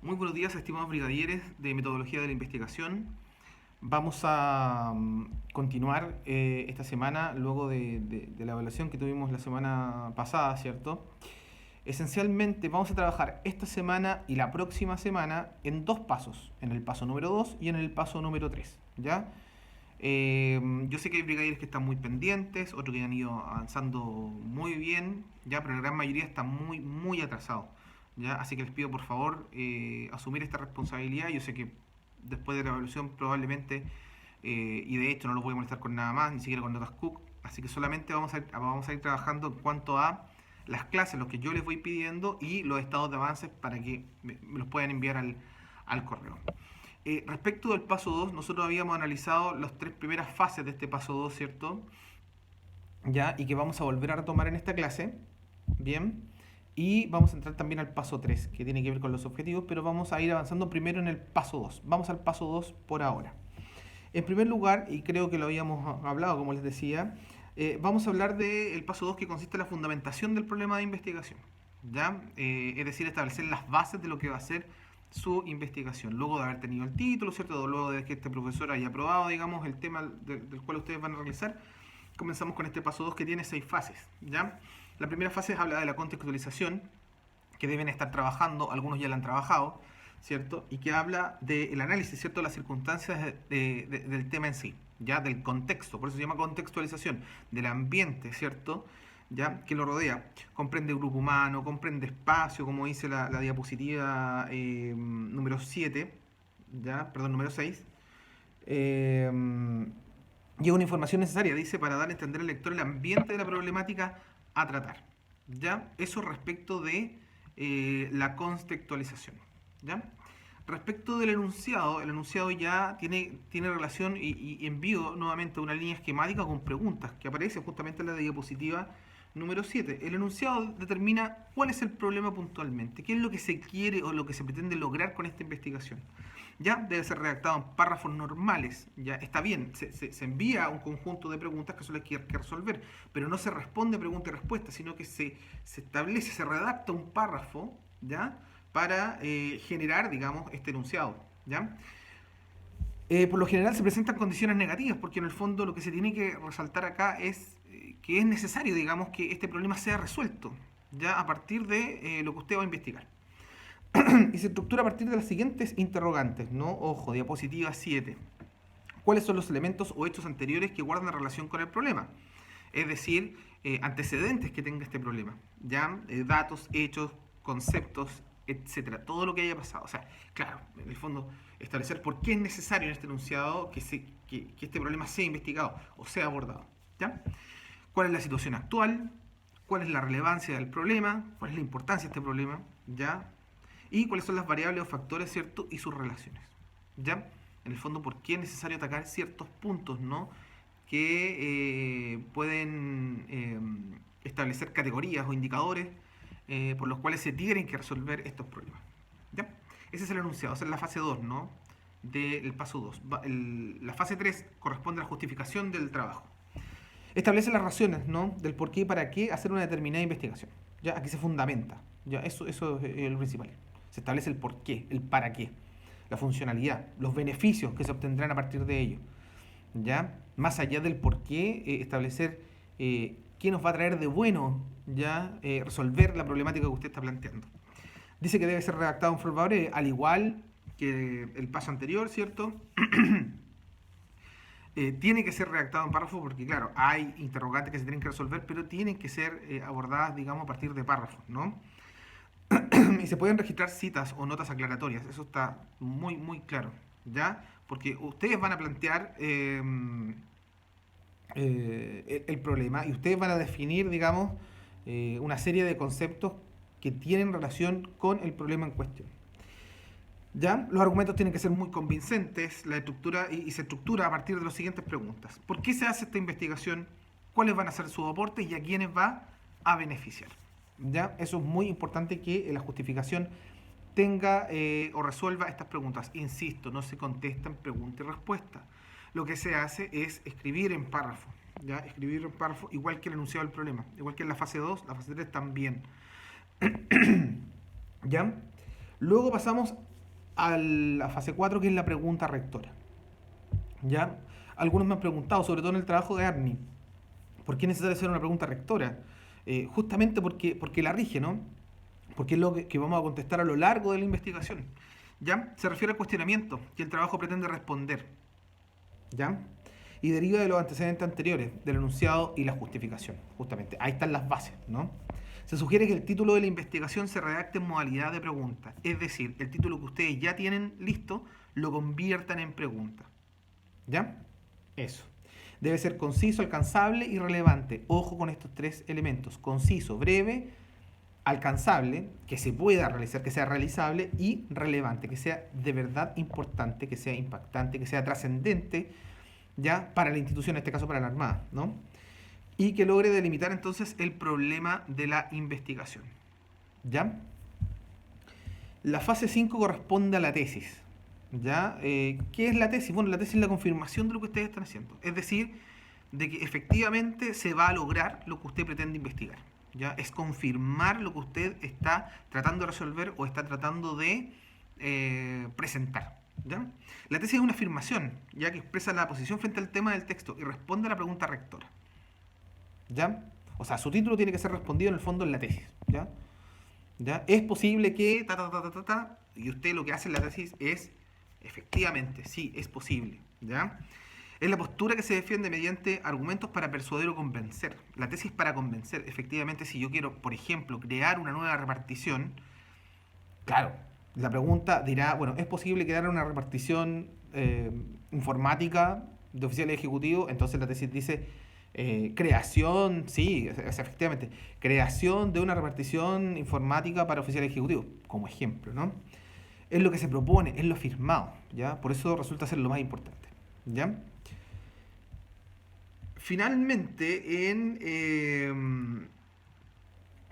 Muy buenos días, estimados brigadieres de Metodología de la Investigación. Vamos a continuar esta semana, luego de la evaluación que tuvimos la semana pasada, ¿cierto? Esencialmente vamos a trabajar esta semana y la próxima semana en dos pasos, en el paso número 2 y en el paso número 3, ¿ya? Yo sé que hay brigadieres que están muy pendientes, otros que han ido avanzando muy bien, ya, pero la gran mayoría está muy atrasado, ya. Así que les pido por favor asumir esta responsabilidad. Yo sé que después de la evaluación probablemente, y de hecho no los voy a molestar con nada más, ni siquiera con notas Cook, así que solamente vamos a ir trabajando en cuanto a las clases, los que yo les voy pidiendo y los estados de avances para que me los puedan enviar al correo. Respecto del paso 2, nosotros habíamos analizado las tres primeras fases de este paso 2, ¿cierto? ¿Ya? Y que vamos a volver a retomar en esta clase. Bien. Y vamos a entrar también al paso 3, que tiene que ver con los objetivos, pero vamos a ir avanzando primero en el paso 2. Vamos al paso 2 por ahora. En primer lugar, y creo que lo habíamos hablado, como les decía, vamos a hablar del paso 2, que consiste en la fundamentación del problema de investigación. ¿Ya? Es decir, establecer las bases de lo que va a ser su investigación. Luego de haber tenido el título, ¿cierto? Luego de que este profesor haya aprobado, digamos, el tema del cual ustedes van a realizar, comenzamos con este paso 2 que tiene 6 fases. ¿Ya? La primera fase habla de la contextualización, que deben estar trabajando, algunos ya la han trabajado, ¿cierto? Y que habla del análisis, ¿cierto? De las circunstancias del tema en sí, ya del contexto, por eso se llama contextualización, del ambiente, ¿cierto? Ya que lo rodea. Comprende grupo humano, comprende espacio, como dice la diapositiva número 7, ya, perdón, número 6. Eh, y es una información necesaria, dice, para dar a entender al lector el ambiente de la problemática a tratar. ¿Ya? Eso respecto de la contextualización. ¿Ya? Respecto del enunciado, el enunciado ya tiene relación y envío nuevamente una línea esquemática con preguntas que aparece justamente en la diapositiva número 7. El enunciado determina cuál es el problema puntualmente, qué es lo que se quiere o lo que se pretende lograr con esta investigación. Ya debe ser redactado en párrafos normales. Ya está bien, se envía un conjunto de preguntas que son las que hay que resolver, pero no se responde pregunta y respuesta, sino que se establece, se redacta un párrafo, ¿ya? Para generar, digamos, este enunciado, ¿ya? Por lo general se presentan condiciones negativas, porque en el fondo lo que se tiene que resaltar acá es que es necesario, digamos, que este problema sea resuelto, ya a partir de lo que usted va a investigar. Y se estructura a partir de las siguientes interrogantes, ¿no? Ojo, diapositiva 7. ¿Cuáles son los elementos o hechos anteriores que guardan relación con el problema? Es decir, antecedentes que tenga este problema, ¿ya? Datos, hechos, conceptos, etcétera, todo lo que haya pasado. O sea, claro, en el fondo, establecer por qué es necesario en este enunciado que este problema sea investigado o sea abordado, ¿ya? ¿Cuál es la situación actual? ¿Cuál es la relevancia del problema? ¿Cuál es la importancia de este problema? ¿Ya? Y cuáles son las variables o factores, ¿cierto? Y sus relaciones, ¿ya? En el fondo, ¿por qué es necesario atacar ciertos puntos, ¿no? Que pueden establecer categorías o indicadores por los cuales se tienen que resolver estos problemas, ¿ya? Ese es el enunciado, esa es la fase 2, ¿no? Del paso 2. La fase 3 corresponde a la justificación del trabajo. Establece las razones, ¿no? Del por qué y para qué hacer una determinada investigación. ¿Ya? Aquí se fundamenta. ¿Ya? Eso es lo principal. Se establece el por qué, el para qué, la funcionalidad, los beneficios que se obtendrán a partir de ello. ¿Ya? Más allá del por qué, establecer qué nos va a traer de bueno, ¿ya? Resolver la problemática que usted está planteando. Dice que debe ser redactado en forma breve, al igual que el paso anterior, ¿cierto? Tiene que ser redactado en párrafo porque, claro, hay interrogantes que se tienen que resolver, pero tienen que ser abordadas, digamos, a partir de párrafos, ¿no? Y se pueden registrar citas o notas aclaratorias, eso está muy claro, ¿ya? Porque ustedes van a plantear el problema y ustedes van a definir, digamos, una serie de conceptos que tienen relación con el problema en cuestión. ¿Ya? Los argumentos tienen que ser muy convincentes, la estructura y se estructura a partir de las siguientes preguntas. ¿Por qué se hace esta investigación? ¿Cuáles van a ser sus aportes y a quiénes va a beneficiar? ¿Ya? Eso es muy importante que la justificación tenga o resuelva estas preguntas. Insisto, no se contestan pregunta y respuesta. Lo que se hace es escribir en párrafo, ¿ya? Escribir en párrafo, igual que el enunciado del problema, igual que en la fase 2, la fase 3 también. ¿Ya? Luego pasamos a la fase 4, que es la pregunta rectora. ¿Ya? Algunos me han preguntado, sobre todo en el trabajo de Arni, ¿por qué es necesario hacer una pregunta rectora? Justamente porque la rige, ¿no? Porque es lo que vamos a contestar a lo largo de la investigación. ¿Ya? Se refiere al cuestionamiento que el trabajo pretende responder. ¿Ya? Y deriva de los antecedentes anteriores, del enunciado y la justificación, justamente. Ahí están las bases, ¿no? Se sugiere que el título de la investigación se redacte en modalidad de pregunta, es decir, el título que ustedes ya tienen listo lo conviertan en pregunta. ¿Ya? Eso. Debe ser conciso, alcanzable y relevante. Ojo con estos tres elementos: conciso, breve, alcanzable, que se pueda realizar, que sea realizable, y relevante, que sea de verdad importante, que sea impactante, que sea trascendente, ya, para la institución, en este caso para la Armada, ¿no? Y que logre delimitar entonces el problema de la investigación. ¿Ya? La fase 5 corresponde a la tesis. ¿Ya? ¿Qué es la tesis? Bueno, la tesis es la confirmación de lo que ustedes están haciendo. Es decir, de que efectivamente se va a lograr lo que usted pretende investigar. ¿Ya? Es confirmar lo que usted está tratando de resolver o está tratando de presentar. ¿Ya? La tesis es una afirmación, ya que expresa la posición frente al tema del texto y responde a la pregunta rectora. ¿Ya? O sea, su título tiene que ser respondido en el fondo en la tesis. ¿Ya? ¿Ya? Es posible que y usted lo que hace en la tesis es efectivamente, sí, es posible. ¿Ya? Es la postura que se defiende mediante argumentos para persuadir o convencer. La tesis para convencer. Efectivamente, si yo quiero, por ejemplo, crear una nueva repartición, claro, la pregunta dirá, bueno, ¿es posible crear una repartición informática de oficiales ejecutivos? Entonces la tesis dice, creación, sí, efectivamente, creación de una repartición informática para oficiales ejecutivos, como ejemplo, ¿no? Es lo que se propone, es lo firmado, ¿ya? Por eso resulta ser lo más importante, ¿ya? Finalmente, en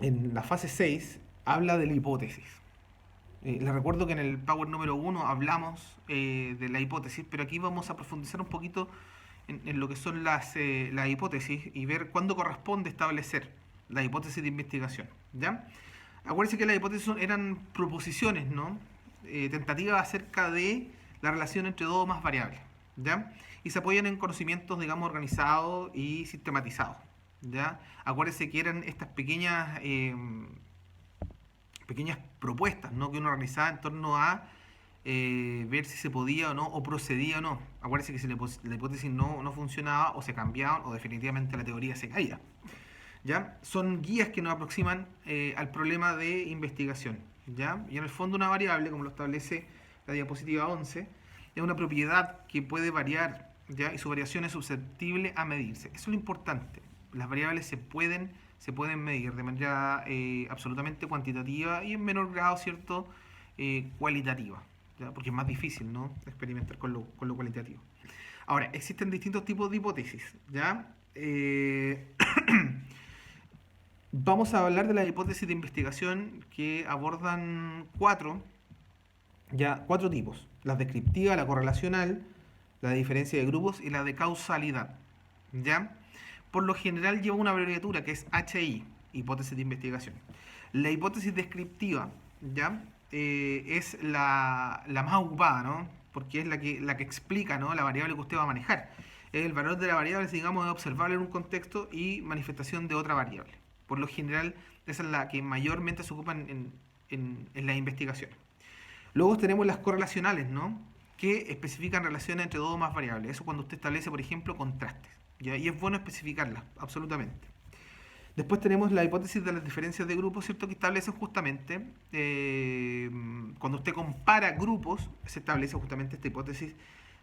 la fase 6 habla de la hipótesis. Les recuerdo que en el Power número 1 hablamos de la hipótesis, pero aquí vamos a profundizar un poquito en lo que son las hipótesis y ver cuándo corresponde establecer la hipótesis de investigación. ¿Ya? Acuérdense que las hipótesis eran proposiciones, ¿no? Tentativas acerca de la relación entre dos o más variables. ¿Ya? Y se apoyan en conocimientos, digamos, organizados y sistematizados. ¿Ya? Acuérdense que eran estas pequeñas propuestas, ¿no? Que uno realizaba en torno a ver si se podía o no, o procedía o no. Acuérdense que si la hipótesis no funcionaba, o se cambiaban, o definitivamente la teoría se caía. ¿Ya? Son guías que nos aproximan al problema de investigación. ¿Ya? Y en el fondo una variable, como lo establece la diapositiva 11, es una propiedad que puede variar, ¿ya? Y su variación es susceptible a medirse. Eso es lo importante. Las variables se pueden medir de manera absolutamente cuantitativa y en menor grado, ¿cierto? Cualitativa, ¿ya? Porque es más difícil, ¿no? Experimentar con lo cualitativo. Ahora, existen distintos tipos de hipótesis, ¿ya? Vamos a hablar de las hipótesis de investigación que abordan cuatro tipos: la descriptiva, la correlacional, la de diferencia de grupos y la de causalidad. ¿Ya? Por lo general lleva una abreviatura que es HI, hipótesis de investigación. La hipótesis descriptiva, ¿ya? Es la más ocupada, ¿no? Porque es la que explica, ¿no? La variable que usted va a manejar. El valor de la variable, digamos, es observable en un contexto y manifestación de otra variable. Por lo general, esa es la que mayormente se ocupa en la investigación. Luego tenemos las correlacionales, ¿no? Que especifican relaciones entre dos o más variables. Eso cuando usted establece, por ejemplo, contrastes. ¿Ya? Y es bueno especificarlas, absolutamente. Después tenemos la hipótesis de las diferencias de grupos, ¿cierto? Que establecen justamente, cuando usted compara grupos, se establece justamente esta hipótesis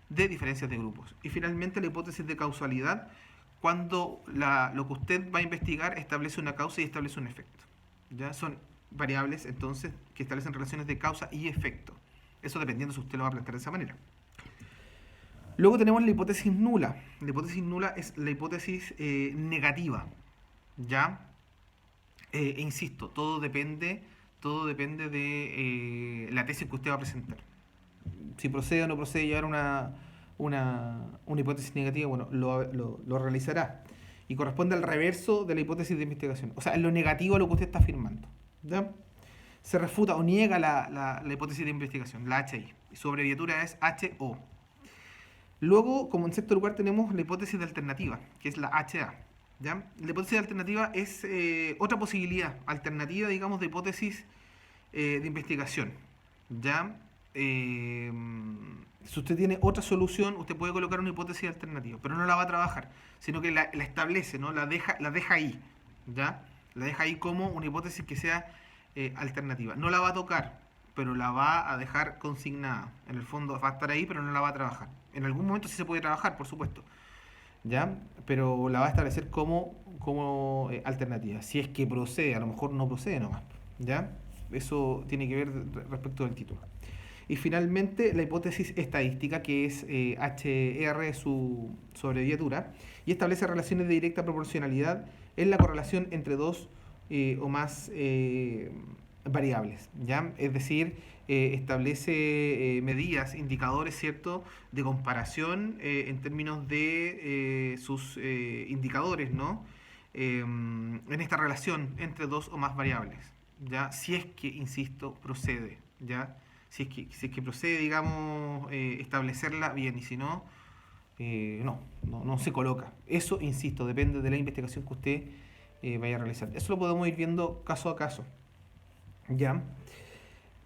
de diferencias de grupos. Y finalmente la hipótesis de causalidad, cuando lo que usted va a investigar establece una causa y establece un efecto. ¿Ya? Son variables, entonces, que establecen relaciones de causa y efecto. Eso dependiendo si usted lo va a plantear de esa manera. Luego tenemos la hipótesis nula. La hipótesis nula es la hipótesis negativa. ¿Ya? Insisto, todo depende de la tesis que usted va a presentar. Si procede o no procede a llevar una hipótesis negativa, bueno, lo realizará. Y corresponde al reverso de la hipótesis de investigación. O sea, en lo negativo a lo que usted está afirmando. ¿Ya? se refuta o niega la hipótesis de investigación, la HI. Su abreviatura es HO. Luego, como en sexto lugar, tenemos la hipótesis de alternativa, que es la HA. ¿Ya? La hipótesis de alternativa es otra posibilidad alternativa, digamos, de hipótesis de investigación. ¿Ya? Eh, si usted tiene otra solución, usted puede colocar una hipótesis alternativa, pero no la va a trabajar, sino que la establece, ¿no? La deja ahí. ¿Ya? La deja ahí como una hipótesis que sea alternativa. No la va a tocar, pero la va a dejar consignada. En el fondo va a estar ahí, pero no la va a trabajar. En algún momento sí se puede trabajar, por supuesto, ¿ya? Pero la va a establecer como alternativa. Si es que procede, a lo mejor no procede nomás, ¿ya? Eso tiene que ver respecto del título. Y finalmente la hipótesis estadística, que es HR, su abreviatura, y establece relaciones de directa proporcionalidad en la correlación entre dos o más variables, ¿ya? Es decir, establece medidas, indicadores, ¿cierto?, de comparación en términos de sus indicadores, ¿no? En esta relación entre dos o más variables, ¿ya? Si es que, insisto, procede, ¿ya? Si es que procede, digamos, establecerla bien, y si no, no se coloca. Eso, insisto, depende de la investigación que usted vaya a realizar. Eso lo podemos ir viendo caso a caso. ¿Ya?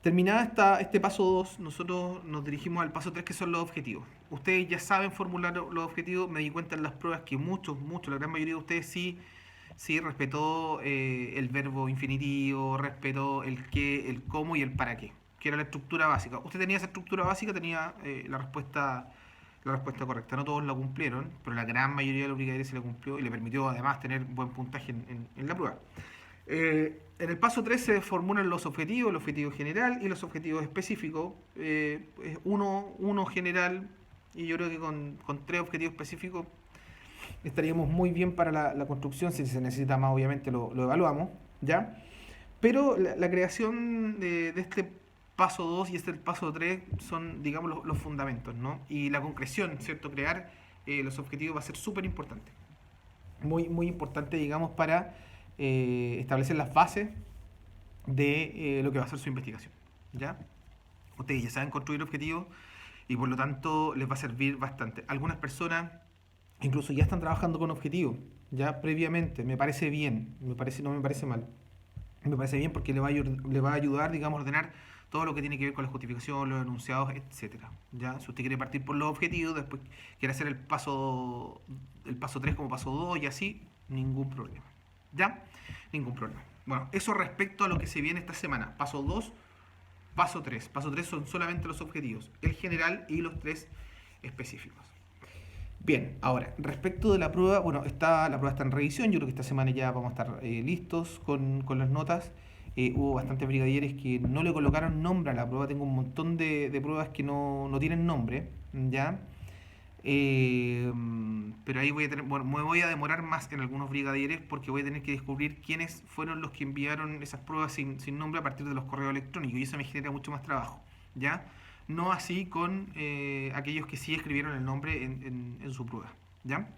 Terminada este paso 2, nosotros nos dirigimos al paso 3, que son los objetivos. Ustedes ya saben formular los objetivos. Me di cuenta en las pruebas que muchos, la gran mayoría de ustedes sí respetó el verbo infinitivo, respetó el qué, el cómo y el para qué, que era la estructura básica. Usted tenía esa estructura básica, tenía la respuesta correcta. No todos la cumplieron, pero la gran mayoría de los brigadieres se la cumplió y le permitió además tener buen puntaje en la prueba. En el paso 3 se formulan los objetivos, el objetivo general y los objetivos específicos. Uno general, y yo creo que con 3 objetivos específicos estaríamos muy bien para la construcción. Si se necesita más, obviamente lo evaluamos, ¿ya? Pero la creación de este paso 2 y este paso 3 son, digamos, los fundamentos, ¿no? Y la concreción, ¿cierto? Crear los objetivos va a ser súper importante. Muy, muy importante, digamos, para establecer las bases de lo que va a ser su investigación, ¿ya? Ustedes ya saben construir objetivos y por lo tanto les va a servir bastante. Algunas personas incluso ya están trabajando con objetivos, ya previamente. Me parece bien, no me parece mal. Me parece bien porque le va a ayudar, digamos, a ordenar todo lo que tiene que ver con la justificación, los enunciados, etcétera. ¿Ya? Si usted quiere partir por los objetivos, después quiere hacer el paso 3 como paso 2 y así, ningún problema. ¿Ya? Ningún problema. Bueno, eso respecto a lo que se viene esta semana. Paso 2, paso 3. Paso 3 son solamente los objetivos, el general y los 3 específicos. Bien, ahora, respecto de la prueba, bueno, la prueba está en revisión. Yo creo que esta semana ya vamos a estar listos con las notas. Hubo bastantes brigadieres que no le colocaron nombre a la prueba. Tengo un montón de pruebas que no tienen nombre, ¿ya? Pero ahí bueno, me voy a demorar más en algunos brigadieres porque voy a tener que descubrir quiénes fueron los que enviaron esas pruebas sin nombre a partir de los correos electrónicos, y eso me genera mucho más trabajo, ¿ya? No así con aquellos que sí escribieron el nombre en su prueba, ¿ya?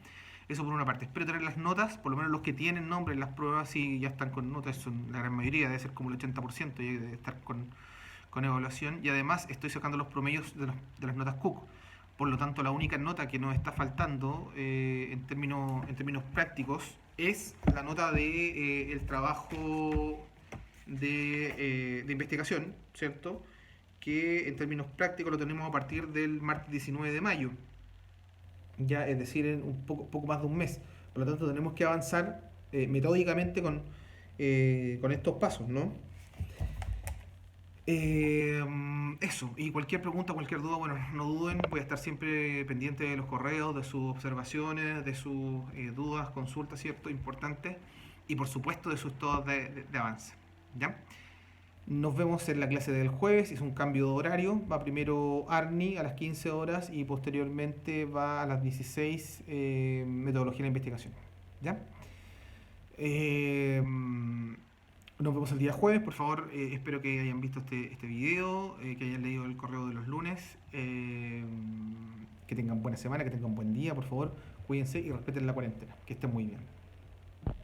Eso por una parte. Espero tener las notas, por lo menos los que tienen nombre en las pruebas, sí ya están con notas, son la gran mayoría, debe ser como el 80%, ya debe estar con evaluación, y además estoy sacando los promedios de las notas Cook. Por lo tanto, la única nota que nos está faltando en términos prácticos es la nota de el trabajo de investigación, ¿cierto? Que en términos prácticos lo tenemos a partir del martes 19 de mayo, ya, es decir, en poco más de un mes. Por lo tanto, tenemos que avanzar metódicamente con estos pasos, ¿no? Eso, y cualquier pregunta, cualquier duda, bueno, no duden, voy a estar siempre pendiente de los correos, de sus observaciones, de sus dudas, consultas, ¿cierto? Importantes, y por supuesto de sus estados de avance, ¿ya? Nos vemos en la clase del jueves. Es un cambio de horario. Va primero Arni a las 15 horas y posteriormente va a las 16 metodología de la investigación. ¿Ya? Nos vemos el día jueves. Por favor, espero que hayan visto este video, que hayan leído el correo de los lunes. Que tengan buena semana, que tengan buen día, por favor. Cuídense y respeten la cuarentena. Que estén muy bien.